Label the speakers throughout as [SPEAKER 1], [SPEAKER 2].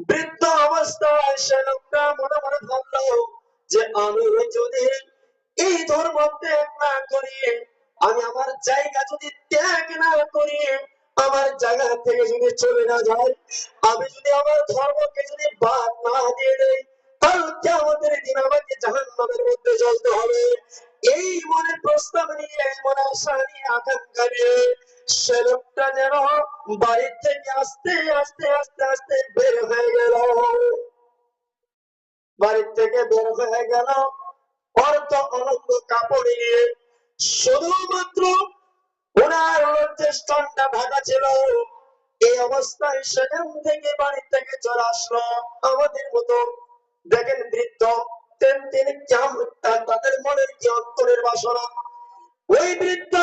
[SPEAKER 1] বৃদ্ধ অবস্থায় সে লোকটা মনে মনে ভাবলো যে আমি যদি এই ধর্ম ত্যাগ না করি, আমি আমার জায়গা যদি ত্যাগ না করি, আমার জায়গা থেকে যদি চলে না যায়, আমি যদি আমার ধর্মকে যদি বাদ না দিয়ে দেই, তাহলে আমাদের দিন আমাকে জাহান্নামের মধ্যে জ্বলতে হবে। এই মনে প্রস্তাব নিয়ে, এই মনে আশা নিয়ে, আকাঙ্ক্ষা নিয়ে সে লোকটা যেন বাড়ির থেকে আস্তে আস্তে আস্তে আস্তে বের হয়ে গেল। বাড়ির থেকে বের হয়ে গেল অর্ধ অলঙ্গ কাপড় নিয়ে, শুধুমাত্র ওনার যে স্থানটা ঢাকা ছিল। এই অবস্থায় সেখান থেকে বাড়ি থেকে চলে আসলো আমাদের মতো। দেখেন বৃদ্ধ, তিনি কেমন, তাদের মনের কি অন্তরের বাসনা। ওই বৃদ্ধ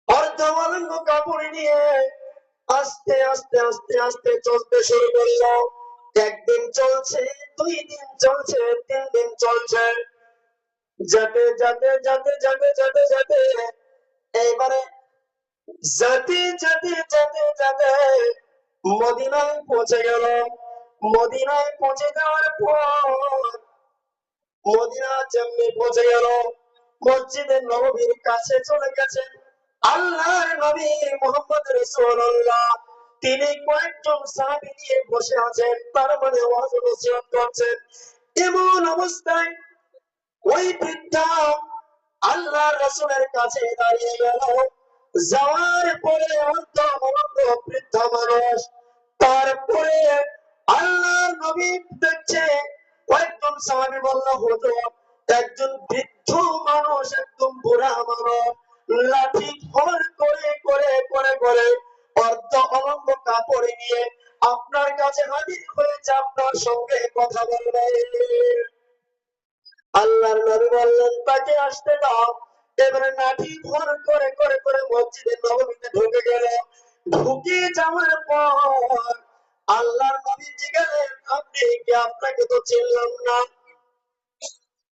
[SPEAKER 1] অর্ধ অলঙ্গ কাপড় নিয়ে আস্তে আস্তে আস্তে আস্তে চলতে শুরু করলো। একদিন চলছে, 2 দিন চলছে, 3 দিন চলছে। যেতে যেতে যেতে যেতে যেতে যেতে এইবারে যেতে যেতে যেতে যেতে মদিনায় পৌঁছে গেল। মদিনায় পৌঁছে যাওয়ার পর মদিনা যেমনি পৌঁছে গেল, মসজিদে নববীর কাছে চলে গেছেন আল্লাহর নবী মুহাম্মদ রাসূলুল্লাহ। তিনি কয়েকজন সাহাবী নিয়ে বসে আছেন, তার মানে ওয়াজ নসিহত করছেন। এমন অবস্থায় ওই বৃদ্ধা আল্লাহর রাসূলের কাছে দাঁড়িয়ে গেল। যাওয়ার পরে অর্ধ অলঙ্গ বৃদ্ধা মানুষ, তারপরে আল্লাহর নবী দেখছে কয়েকজন সাহাবী বলল, হুজুর একজন বৃদ্ধ মানুষ, একদম বুড়া মানুষ লাঠি ভর করে করে করে করে অর্ধ অলঙ্গ কাপড় নিয়ে আপনার কাছে হাজির হয়েছে, আপনার সঙ্গে কথা বলবে। আল্লাহর নবী বললেন তাকে আসতে দাও। এবারে লাঠি ভর করে করে করে মসজিদে নববীতে ঢুকে গেল। ঢুকে যাওয়ার পর আল্লাহর নবী জিজ্ঞাসা, আপনি কি, আপনাকে তো চিনলাম না।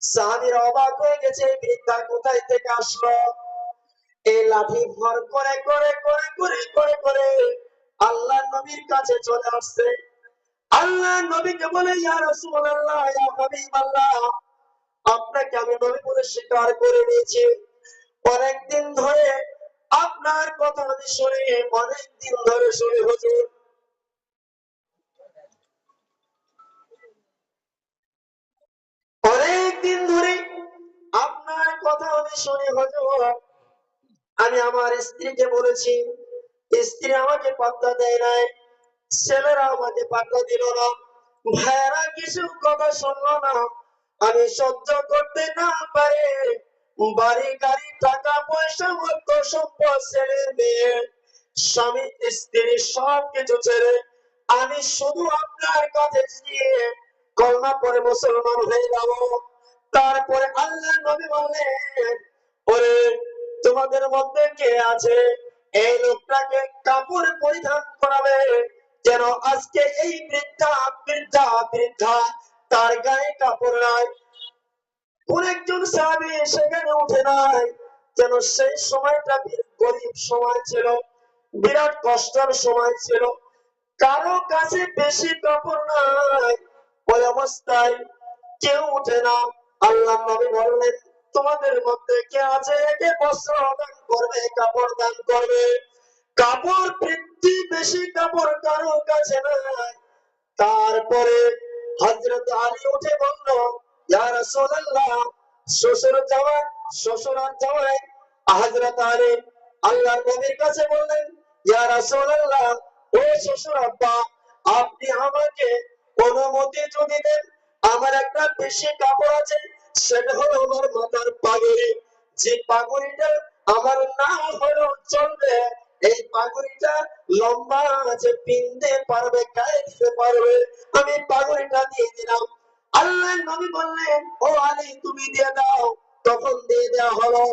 [SPEAKER 1] সাহাবীরা অবাক হয়ে গেছে, এই বৃদ্ধা কোথায় থেকে আসলো। এই লাঠি ভর করে করে করে করে করে করে আল্লাহর নবীর কাছে চলে আসছে। আল্লাহর নবীকে বলে, ইয়া রাসূলুল্লাহ, ইয়া হাবিবাল্লাহ, আপনাকে আমি নবী বলে স্বীকার করে নিয়েছি। অনেকদিন ধরে আপনার কথা আমি শুনি, অনেকদিন ধরে শুনি হুজুর, অনেকদিন ধরে আপনার কথা আমি শুনি হুজুর। আমি আমার স্ত্রীকে বলেছি, স্ত্রী আমাকে পাত্তা দেয় নাই, ছেলেরা আমাকে পাত্তা দিল না, ভাইয়েরা কিছু কথা শুনলো না। আমি সহ্য করতে না পারে বাড়ি গাড়ি টাকা পয়সা অর্থ সম্পদ ছেড়ে মেয়ে স্বামী স্ত্রী সবকিছু ছেড়ে আমি শুধু আপনার কাছে গিয়ে কলমা পড়ে মুসলমান হয়ে যাব। তারপরে আল্লাহ নবী বললেন, ওরে তোমাদের মধ্যে কে আছে এই লোকটাকে কাপড় পরিধান করাবে, যেন আজকে এই বৃদ্ধা বৃদ্ধা বৃদ্ধা তার গায়ে কাপড় নাই। কোন একজন সাহাবী সেখানে উঠে নাই, যেন সেই সময়টা গরিব সময় ছিল, বিরাট কষ্টের সময় ছিল, কারো কাছে বেশি কাপড় নাই। ওই অবস্থায় কেউ উঠে না। আল্লাহ নবী বললেন, তোমাদের মধ্যে কে আছে একে বস্ত্র দান করবে, কাপড় দান করবে। কাপড় বৃদ্ধি বেশি কাপড় কারো কাছে নাই। তারপরে হযরত আলী উঠে বলল, ইয়া রাসূলুল্লাহ, শ্বশুর জামাই, শ্বশুর আর জামাই হযরত আলী আল্লাহর নবীর কাছে বললেন, ইয়া রাসূলুল্লাহ, ও শ্বশুর আব্বা, আপনি আমাকে অনুমতি যদি দেন, আমার একটা বেশি কাপড় আছে, সেটা হলো আমার মাথার পাগড়ি। যে পাগড়িটা আমার না হলেও চলবে, এই পাগড়িটা লম্বা আছে, পিনতে পারবে, গায়ে দিতে পারবে, আমি পাগড়িটা দিয়ে দিলাম। আল্লাহ নবী বললেন, ও আলী তুমি দিয়ে দাও। তখন দিয়ে দেওয়া হলো।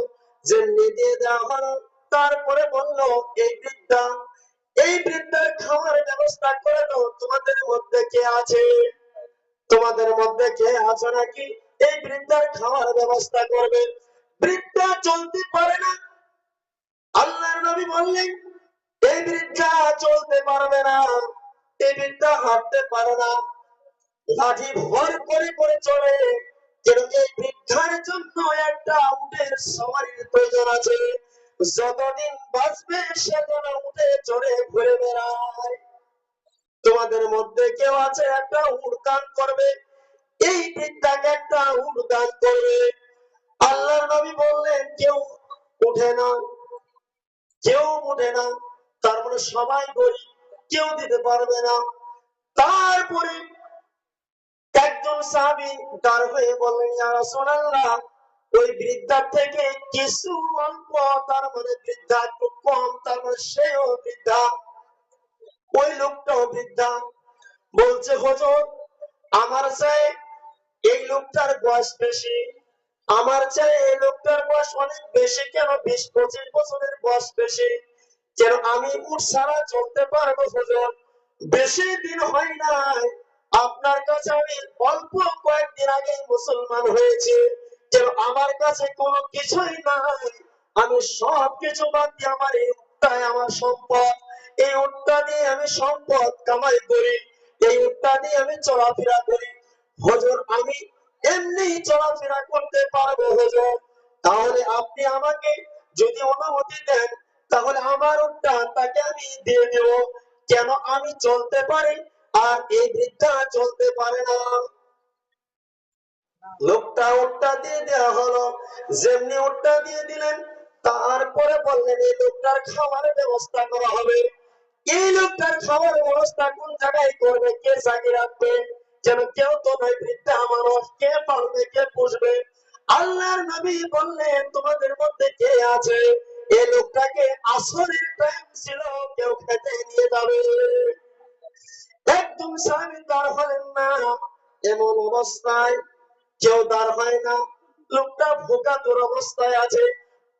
[SPEAKER 1] যেমনি দিয়ে দেওয়া হলো, তারপরে বলল, এই বৃদ্ধার খাওয়ার ব্যবস্থা করে দাও। তোমাদের মধ্যে কে আছে, তোমাদের মধ্যে কে আছে নাকি এই বৃদ্ধার খাওয়ার ব্যবস্থা করবে। বৃদ্ধা চলতে পারে না। আল্লাহর নবী বললেন, এই বৃদ্ধা চলতে পারবে না, এই বৃদ্ধা হাঁটতে পারে না, লাঠি ভর করে করে চলে। যেন এই বৃদ্ধার জন্য একটা উটের সওয়ারির প্রয়োজন আছে, যতদিন বাঁচবে সে যেন উঠে চড়ে ঘুরে বেড়ায়। তোমাদের মধ্যে কেউ আছে একটা উট দান করবে? এই বৃদ্ধাকে একটা উট দান করবে। আল্লাহর নবী বললেন কেউ উঠে না, কেউ উঠে না। তার মানে সবাই গরিব, কেউ দিতে পারবে না। তারপরে একজন সাহাবী দাঁড় হয়ে বললেন, ইয়া রাসূলুল্লাহ, ওই বৃদ্ধার থেকে কিছু অল্প, তার মানে বৃদ্ধা একটু কম, তার মানে সেও বৃদ্ধা, ওই লোকটাও বৃদ্ধা। বলছে, হুজুর, আমার চাই এই লোকটার বয়স বেশি, আমার চাই এই লোকটার বয়স অনেক বেশি। কেন? 20-25 বছরের বয়স বেশি। যেন আমি উঠ ছাড়া চলতে পারবো হুজুর। বেশি দিন হয় নাই, আপনার কাছে আমি অল্প কয়েকদিন আগে মুসলমান হয়েছি। যেন আমার কাছে কোনো কিছুই নাই, আমি সব কিছু বাদ দিয়ে আমার এই উটটাই আমার সম্পদ। এই উটটা দিয়ে আমি সম্পদ কামাই করি, এই উটটা দিয়ে আমি চলাফেরা করি। হুজুর, আমি এমনি চলাফেরা করতে পারবো হুজুর। তাহলে আপনি আমাকে যদি অনুমতি দেন, তাহলে আমার উটটা তাকে আমি দিয়ে দেব। কেন? আমি চলতে পারি আর এই বৃদ্ধা চলতে পারে না। লোকটা উটটা দিয়ে দেওয়া হলো। যেমনি উটটা দিয়ে দিলেন, তারপরে বললেন এই লোকটার খাবারের ব্যবস্থা করা হবে। এই লোকটার খাবার ব্যবস্থা কোন জায়গায় করবে, কে জাগি রাখবে? যেন কেউ তো নয়, বৃদ্ধা মানুষ, কে পালবে, কে পুষবে? আল্লাহর নবী বললেন, তোমাদের মধ্যে কে আছে এই লোকটাকে আসরের টাইম ছিল, কেউ খেতে নিয়ে যাবে? একদম সাহাবী দাঁড় হলেন না। এমন অবস্থায় কেউ দাঁড় হয় না। লোকটা ভোকাতুর অবস্থায় আছে।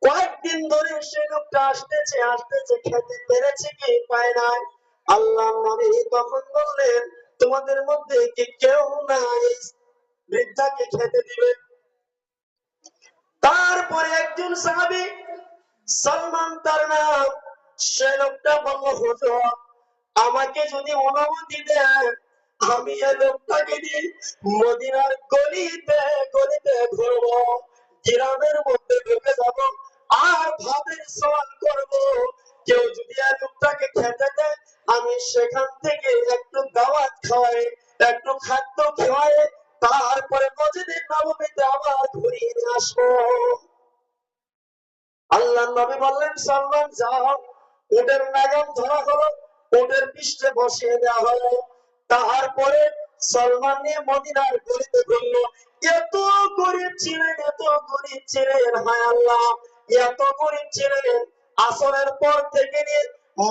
[SPEAKER 1] কয়েকদিন ধরে সে লোকটা আসতেছে আসতেছে, খেতে পেরেছে কি পায় নাই। আল্লাহর নবী তখন বললেন, তোমাদের মধ্যে কি কেউ নাই বৃদ্ধাকে খেতে দিবে? তারপরে একজন সাহাবী, সালমান তার নাম, সে লোকটা বলল, হুজুর, আমাকে যদি অনুমতি দেন, আমি এই লোকটাকে নিয়ে মদিনার গলিতে গলিতে ঘুরবো, গ্রামের মধ্যে ঢুকে যাব আর ভাবের সওয়াল করব। কেউ যদি এই লোকটাকে খেতে দেয়, আমি সেখান থেকে একটু দাওয়াত খাওয়াই, একটু খাদ্য খাওয়াই, তারপরে মসজিদে নববীতে আবার ঘুরিয়ে নিয়ে আসবো। আল্লাহর নবী বললেন, সালমান যাও। উটের লাগাম ধরা হলো, উটের পৃষ্ঠে বসিয়ে দেওয়া হলো। তারপরে সালমান নিয়ে মদিনার গলিতে ঘুরলো। এত গরিব ছিলেন, এত গরিব ছিলেন, হায় আল্লাহ, এত গরিব ছিলেন। আসরের পর থেকে নিয়ে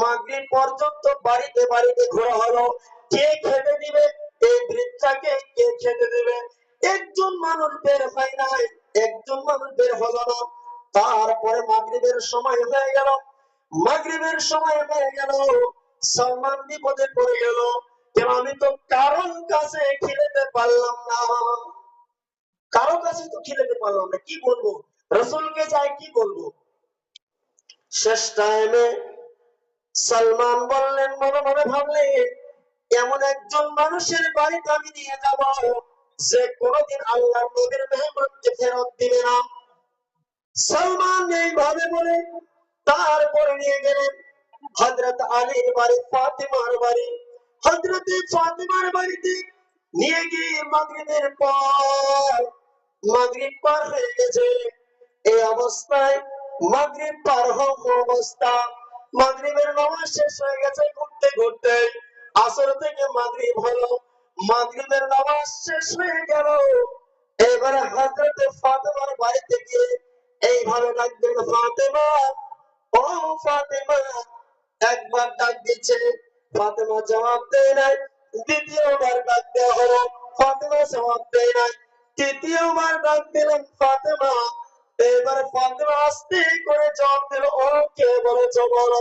[SPEAKER 1] মাগরিব পর্যন্ত বাড়িতে বাড়িতে ঘোরা হলো। কে খেতে দিবে এই বৃদ্ধাকে, কে খেতে দিবে? একজন মানুষ বের হয় নাই, একজন মানুষ বের হলো না। তারপরে মাগরিবের সময় হয়ে গেল, মাগরিবের সময় হয়ে গেল, সালমান বিপদে পড়ে গেল। কেন? আমি তো কারোর কাছে খিলাতে পারলাম না, কারো কাছে তো খিলাতে পারলাম না, কি বলবো? রাসূলকে যাই কি বলবো? শেষ টাইমে সালমান বললেন, মনে মনে ভাবলেন, এমন একজন মানুষের বাড়িতে আমি নিয়ে যাব যে কোনোদিন আল্লাহর নবীর মেহমানকে ফেরত দিবে না। সালমান এইভাবে বলে তারপরে নিয়ে গেলেন হযরত আলীর বাড়ি, ফাতিমার বাড়ি। হযরত ফাতিমার বাড়িতে নিয়ে গিয়ে মাগরিবের পর, মাগরিব পার হয়ে গেছে। এই অবস্থায় মাগরিব পার হওয়া অবস্থা, মাগরিবের নামাজ শেষ হয়ে গেছে। ঘুরতে ঘুরতে আসর থেকে মাগরিব হলো, মাগরিবের নামাজ শেষ হয়ে গেল। এবারে হযরত ফাতিমার বাড়িতে গিয়ে এইভাবে ডাকলেন, ফাতেমা, ও ফাতেমা। একবার ডাক দিচ্ছে, ফাতেমা জবাব দেয় নাই। দ্বিতীয়বার ডাক দেওয়া হলো, ফাতেমা জবাব দেয় নাই। তৃতীয়বার ডাক দিলেন, ফাতেমা। এবার ফাতেমা আস্তে করে জবাব দিল, ও কে বলেছ বলো।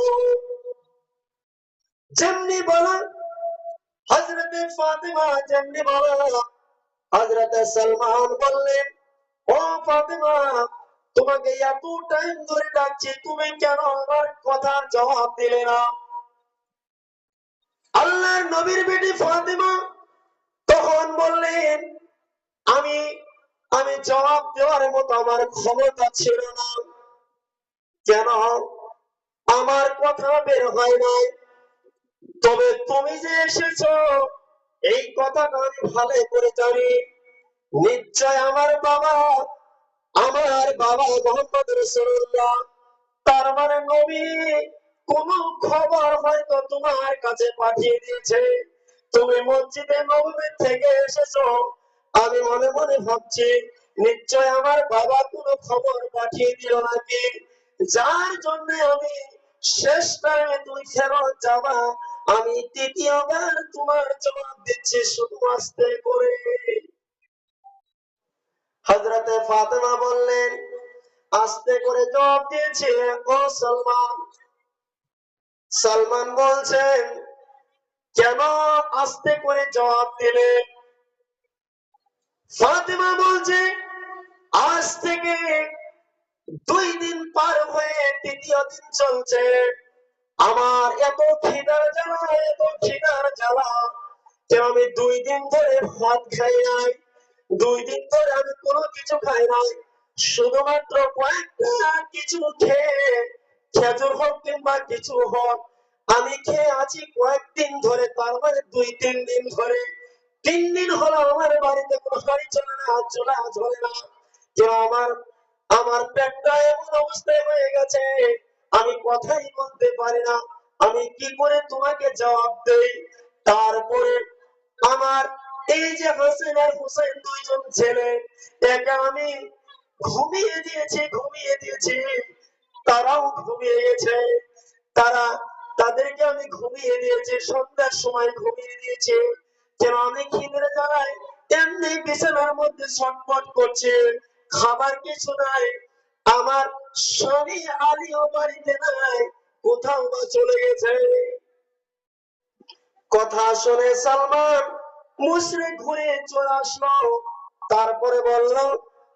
[SPEAKER 1] যেমনি বলো হযরত ফাতেমা, যেমনি বলো, হযরত সালমান বললেন, ও ফাতেমা, তোমাকে এত টাইম ধরে ডাকছি, তুমি কেন আমার কথার জবাব দিলে না? আল্লাহর নবীর বেটি ফাতেমা তখন বললেন, আমি আমি জবাব দেওয়ার মতো আমার ক্ষমতা ছিল না। কেন? আমার কথা বের হয় নাই। তবে তুমি যে এসেছো এই কথাটা আমি ভালো করে জানি। নিশ্চয় আমার বাবা মোহাম্মদ রাসূলুল্লাহ, তার মানে নবী, কোন খবর হয়তো তোমার কাছে পাঠিয়ে দিয়েছে। তুমি মসজিদে নববী থেকে এসেছো। আমি মনে মনে ভাবছি নিশ্চয় আমার বাবা কোনো খবর পাঠিয়ে দিল নাকি, যার জন্য আমি শেষ টাইমে তুমি ফেরত যাবা। আমি তৃতীয়বার তোমার জবাব দিচ্ছি, শুধু আস্তে করে। হযরতে ফাতেমা বললেন, আস্তে করে জবাব দিয়েছে, ও সালমান। সালমান বলছেন, কেন আস্তে করে জবাব দিলে? ফাতেমা বলছে, আজ থেকে 2 দিন পার হয়ে তৃতীয় দিন চলছে। আমার এত খিদার জ্বালা, এত খিদার জ্বালা যে আমি 2 দিন ধরে ভাত খাই নাই। 2 দিন ধরে আমি কোনো কিছু খাই নাই। শুধুমাত্র কয়েকটা কিছু খেয়ে, খেজুর হোক কিংবা কিছু হোক, আমি খেয়ে আছি কয়েকদিন ধরে, তার মানে 2-3 দিন ধরে। 3 দিন হলো আমার বাড়িতে কোনো গাড়ি চলে না, চুলা জ্বলে না। কেউ আমার আমার পেটটা এমন অবস্থায় হয়ে গেছে, আমি কথাই বলতে পারি না। আমি কি করে তোমাকে জবাব দেই? তারপরে আমার এই যে হাসান আর হুসাইন, 2জন ছেলে, একা আমি ঘুমিয়ে দিয়েছি। তারাও ঘুমিয়ে গেছে। তারা তাদেরকে আমি ঘুমিয়ে দিয়েছি, সন্ধ্যার সময় ঘুমিয়ে দিয়েছি। যেন আমি খিদের জ্বালায় এমনি বিছানার মধ্যে ছটফট করছে, খাবার কিছু নাই। আমার স্বামী আলীও বাড়িতে নাই, কোথাও বা চলে গেছে। কথা শুনে সালমান মুচড়ে ঘুরে চলে আসলো। তারপরে বলল,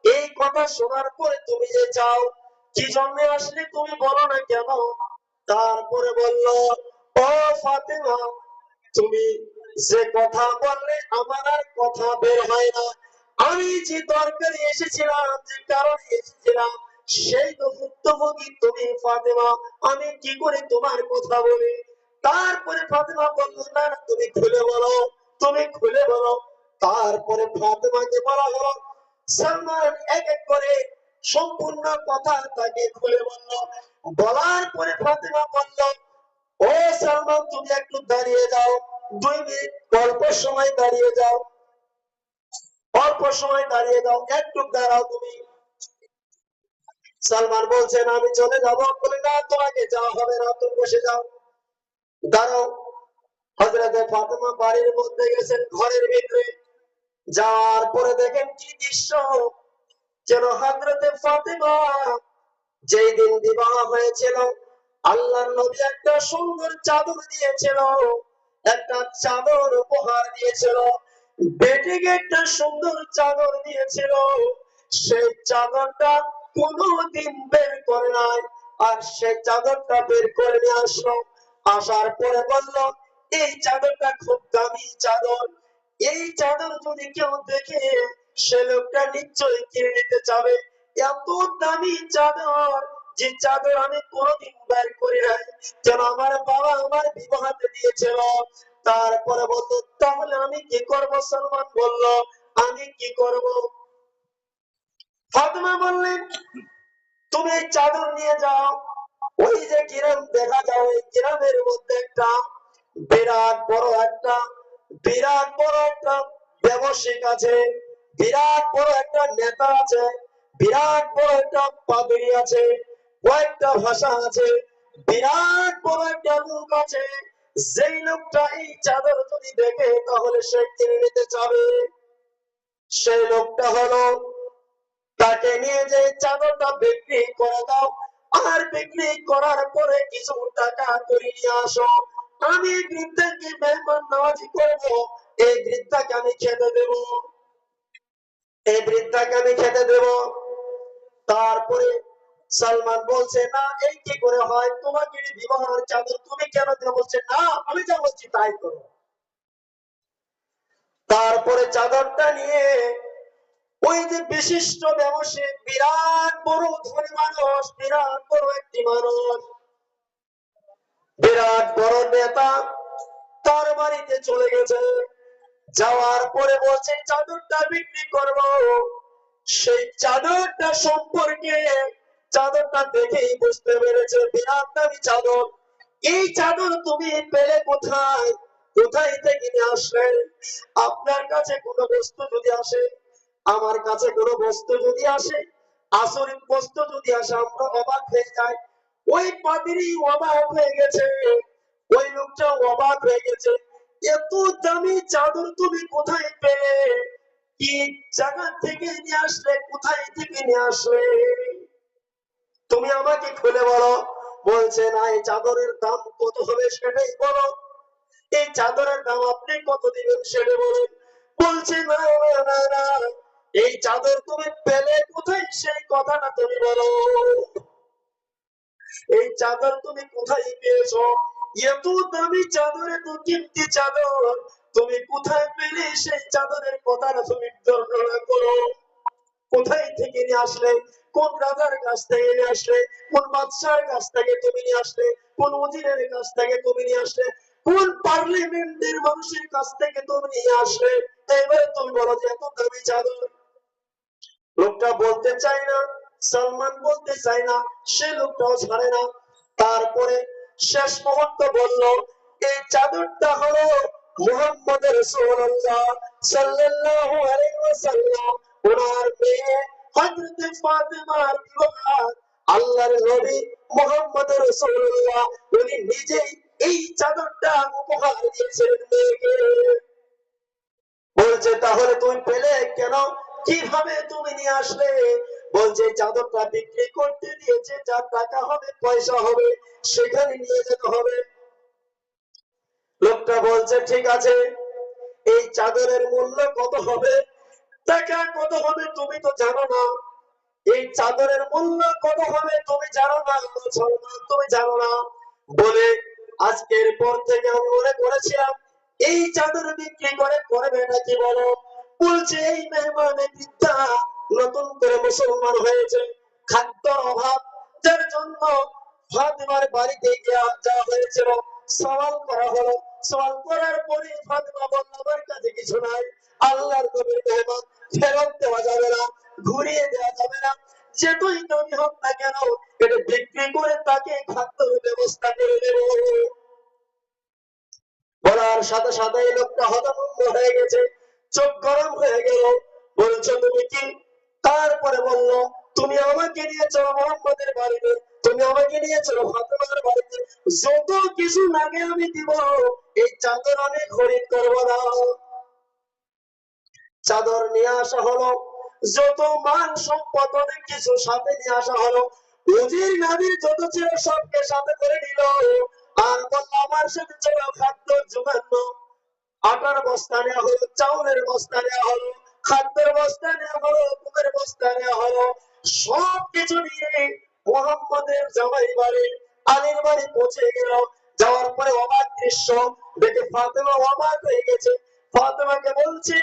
[SPEAKER 1] এই কথা শোনার পরে তুমি যে যাও, কি জন্য আসলে তুমি বলো না কেন? তারপরে বলল, ও ফাতেমা, তুমি যে কথা বললে আমার আর কথা বের হয় না। আমি যে দরকারে এসেছিলাম, যে কারণে এসেছিলাম, সেই তো ভুক্তভোগী তুমি ফাতেমা। আমি কি করে তোমার কথা বলি? তারপরে ফাতেমা বলল, না না, তুমি খুলে বলো, তুমি খুলে বলো। তারপরে ফাতেমাকে বলা হলো। সালমান এক এক করে সম্পূর্ণ কথা তাকে খুলে বলল। বলার পরে ফাতেমা বলল, ও সালমান, তুমি একটু দাঁড়িয়ে যাও, 2 মিনিট, অল্প সময় দাঁড়িয়ে যাও, অল্প সময় দাঁড়িয়ে যাও, একটু দাঁড়াও তুমি। সালমান বলছেন, আমি চলে যাবো। বলে, না, তোমাকে যাওয়া হবে না, তুমি বসে যাও, দাঁড়াও। হযরতে ফাতেমা বাড়ির মধ্যে গেছেন, ঘরের ভিতরে যাওয়ার পরে দেখেন কি দৃশ্য, যেন হযরতে ফাতেমা যেই দিন বিবাহ হয়েছিল, আল্লাহর নবী একটা সুন্দর চাদর দিয়েছিল, একটা চাদর উপহার দিয়েছিল, বেটিকে একটা সুন্দর চাদর দিয়েছিল। সেই চাদরটা কোনোদিন বের করে নাই। আর সেই চাদরটা বের করে নিয়ে আসলো। আসার পরে বলল, এই চাদরটা খুব দামি চাদর। এই চাদর যদি কেউ দেখে, সে লোকটা নিশ্চয়ই কিনে নিতে চাবে। এত দামি চাদর, যে চাদর আমি কোনোদিন বের করি নাই, যেন আমার বাবা আমার বিবাহতে দিয়েছিল। তারপরে বলতো, তাহলে আমি কি করব? সালমান বলল, আমি কি করব? ফাতেমা বললেন, তুমি এই চাদর নিয়ে যাও। ওই যে গ্রাম দেখা যায়, ওই গ্রামের মধ্যে একটা বিরাট বড় একটা বিরাট বড় একটা ব্যবসায়িক আছে, বিরাট বড় একটা নেতা আছে, বিরাট বড় একটা পাদরি আছে, কয়েকটা ভাষা আছে, বিরাট বড় একটা লোক আছে। যেই লোকটা এই চাদর যদি দেখে, তাহলে সে কিনে নিতে চাবে। সেই লোকটা হলো, তাকে নিয়ে যে চাদরটা বিক্রি করে দাও, আর বিক্রি করার পরে কিছু টাকা করে নিয়ে আসো। আমি এই বৃদ্ধাকে মেহমান নওয়াজি করবো, এই বৃদ্ধাকে আমি খেতে দেব, এই বৃদ্ধাকে আমি খেতে দেব। তারপরে সালমান বলছে না, এই কি করে হয়, তোমাকে বিবাহের চাদর তুমি কেন দিলে? বলছে না, আমি যা বলছি তাই করো। তারপরে চাদরটা নিয়ে ওই যে বিশিষ্ট ব্যবসায়ী, বিরাট বড় ধনী মানুষ, বিরাট বড় একটি মানুষ, বিরাট বড় নেতা, তার বাড়িতে চলে গেছে। যাওয়ার পরে বলছে চাদরটা বিক্রি করব। সেই চাদরটা সম্পর্কে, চাদরটা দেখেই বুঝতে পেরেছে বিরাট দামি চাদর। এই চাদর তুমি পেলে কোথায়, কোথায় থেকে নিয়ে আসলে? আপনার কাছে কোনো বস্তু যদি আসে, আমার কাছে কোনো বস্তু যদি আসে, আসরিক বস্তু যদি আসে, আমরা অবাক হয়ে যাই। ওই পাদ্রী অবাক হয়ে গেছে, ওই লোকটা অবাক হয়ে গেছে। এত দামি চাদর তুমি কোথায় পেলে, কি জায়গা থেকে নিয়ে আসলে, কোথায় থেকে নিয়ে আসলে, তুমি আমাকে খুলে বলো। বলছে না, এই চাদরের দাম কত হবে সেটাই বলো, এই চাদরের দাম আপনি কত দিবেন সেটা বলুন। বলছে না না না না, এই চাদর তুমি পেলে কোথায় সেই কথাটা তুমি বলো, এই চাদর তুমি কোথায় পেয়েছো? এত দামি চাদর, এত কিমতি চাদর তুমি কোথায় পেলে, সেই চাদরের কথাটা তুমি বর্ণনা করো। কোথায় থেকে নিয়ে আসলে, কোন রাজার কাছ থেকে নিয়ে আসলে, কোন বাদশার কাছ থেকে তুমি নিয়ে আসলে, কোন উজিরের কাছ থেকে তুমি নিয়ে আসলে, কোন পার্লামেন্টের মানুষের কাছ থেকে তুমি নিয়ে আসলে, এবারে তুমি বলো যে এত দামি চাদর। লোকটা বলতে চায় না, সালমান বলতে চায় না, সে লোকটাও ছাড়ে না। তারপরে শেষ মুহূর্ত বলল, এই চাদরটা হলো মুহাম্মদ রাসূলুল্লাহ সাল্লাল্লাহু আলাইহি ওয়াসাল্লাম ওনার মেয়ে হযরত ফাতেমার বিবাহ। আল্লাহর নবী মুহাম্মদ রাসূলুল্লাহ উনি নিজেই এই চাদরটা উপহার দিয়েছিলেন মেয়েকে। বলছে তাহলে তুমি পেলে কেন, কিভাবে তুমি নিয়ে আসলে? বলছে চাদরটা বিক্রি করতে দিয়েছে, যা টাকা হবে, পয়সা হবে, সেখানে নিয়ে যেতে হবে। লোকটা বলছে ঠিক আছে, এই চাদরের মূল্য কত হবে, টাকা কত হবে তুমি তো জানো না, এই চাদরের মূল্য কত হবে তুমি জানো না, তুমি জানো না বলে আজকের পর থেকে আমি মনে করেছিলাম এই চাদর বিক্রি করে করবে নাকি বলো। বলছে এই মেহমানে বৃদ্ধা নতুন করে মুসলমান হয়েছে, খাদ্যর অভাব, যার জন্য ফাতেমার বাড়িতে যাওয়া হয়েছিল, সওয়াল করা হলো। সওয়াল করার পরে ফাতেমা বলল আমার কাছে কিছু নাই, আল্লাহর নবীর মেহমান, ফেরত দেওয়া যাবে না, ঘুরিয়ে দেওয়া যাবে না, যেটুই দামি হোক না কেন এটা বিক্রি করে তাকে খাদ্যের ব্যবস্থা করে দেব। বলার সাথে সাথে এই লোকটা হতভম্ব হয়ে গেছে, চোখ গরম হয়ে গেল। বলছো তুমি কি? তারপরে বলল তুমি আমাকে নিয়ে চলো মোহাম্মদের বাড়িতে, তুমি আমাকে নিয়ে চলো ফাতেমার বাড়িতে, যত কিছু লাগে আমি দিব, এই চাদর আমি খরিদ করবো না। চাদর নিয়ে আসা হলো, যত মান সম্পদ অনেক কিছু সাথে নিয়ে আসা হলো, উজির নাবির যত ছিল সবকে সাথে করে নিল। আর বলল আমার সাথে চলো খাদ্য জোগানো। আটার বস্তা নেওয়া হলো, চাউলের বস্তা নেওয়া হলো, খাদ্যের বস্তা নেওয়া হলো, ঘুমের বস্তা নেওয়া হলো, সবকিছু নিয়ে মোহাম্মদের জামাই বাড়ি আলীর বাড়ি পৌঁছে গেল। যাওয়ার পরে অবাক দৃশ্য দেখে ফাতেমা অবাক হয়ে গেছে। ফাতেমাকে বলছে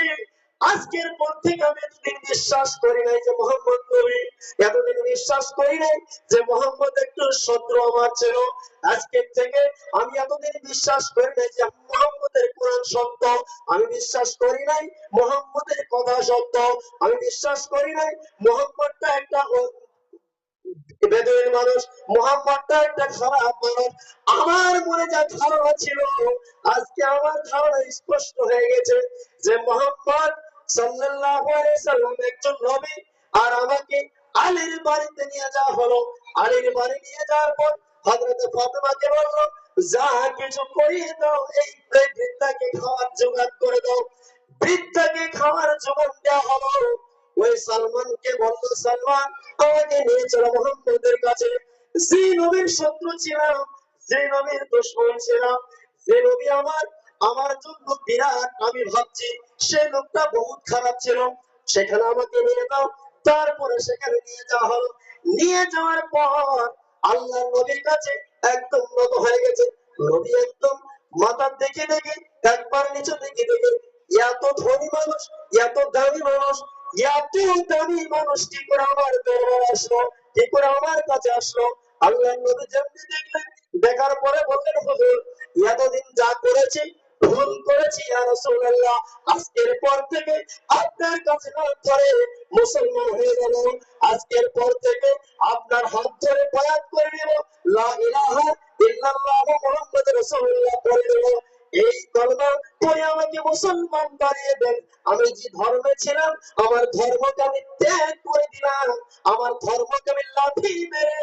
[SPEAKER 1] আজকের পর থেকে আমি এতদিন বিশ্বাস করি নাই যে মোহাম্মদ নবী, এতদিন বিশ্বাস করি নাই যে মোহাম্মদ একটু শত্রু আমার ছিল, আজকের থেকে আমি এতদিন বিশ্বাস করি নাই যে মোহাম্মদের কোরআন সত্য, আমি বিশ্বাস করি নাই মোহাম্মদের কথা সত্য, আমি বিশ্বাস করি নাই মোহাম্মদটা একটা বেদুইন মানুষ, মোহাম্মদটা একটা খারাপ মানুষ। আমার মনে যা ধারণা ছিল, আজকে আমার ধারণা স্পষ্ট হয়ে গেছে যে মোহাম্মদ সাল্লাল্লাহু আলাইহি সাল্লাম একজন নবী। আর আমাকে আলীর বাড়িতে নিয়ে যাওয়া হলো, আলীর বাড়ি নিয়ে যাওয়ার পর হযরত ফাতেমাকে বলল যা কিছু করিয়ে দাও, এই বৃদ্ধাকে খাওয়ার জোগাড় করে দাও। বৃদ্ধাকে খাওয়ার জোগাড় দেওয়া হলো। ওই সালমানকে বলল সালমান আমাকে নিয়ে চলো মোহাম্মদের কাছে, যে নবীর শত্রু ছিলাম, যে নবীর দুশমন ছিলাম, যে নবী আমার আমার জন্য বিরাট আমি ভাবছি সে লোকটা বহুত খারাপ ছিল, সেখানে আমাকে নিয়ে যাও। তারপরে সেখানে নিয়ে যাওয়া হলো। নিয়ে যাওয়ার পর আল্লাহ নবীর কাছে একদম নত হয়ে গেছে। নবী একদম মাথার দিকে দেখে একবার নিচে দিকে দেখে, এত ধনী মানুষ, এত দামি মানুষ, এত দামি মানুষ কি করে আমার দরবারে আসলো, কি করে আমার কাছে আসলো? আল্লাহ নবী যেমনি দেখলেন, দেখার পরে বললেন, হুজুর এতদিন যা করেছি ভুল করেছি ইয়া রাসূলুল্লাহ, আজকের পর থেকে আপনার কাছে হাত ধরে মুসলমান হয়ে গেল। আজকের পর থেকে আপনার হাত ধরে বায়াত করে নিব, লা ইলাহা ইল্লাল্লাহ মুহাম্মাদুর রাসূলুল্লাহ পড়ে নিব। এই কলমা পড়ে আমাকে মুসলমান বানিয়ে দেন। আমি যে ধর্মে ছিলাম আমার ধর্মকে আমি ত্যাগ করে দিলাম, আমার ধর্মকে আমি লাথি মেরে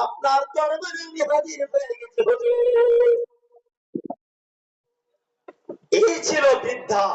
[SPEAKER 1] আপনার দরবারে আমি হাজির হয়ে গেছি হুজুর। এই ছিল বৃদ্ধা।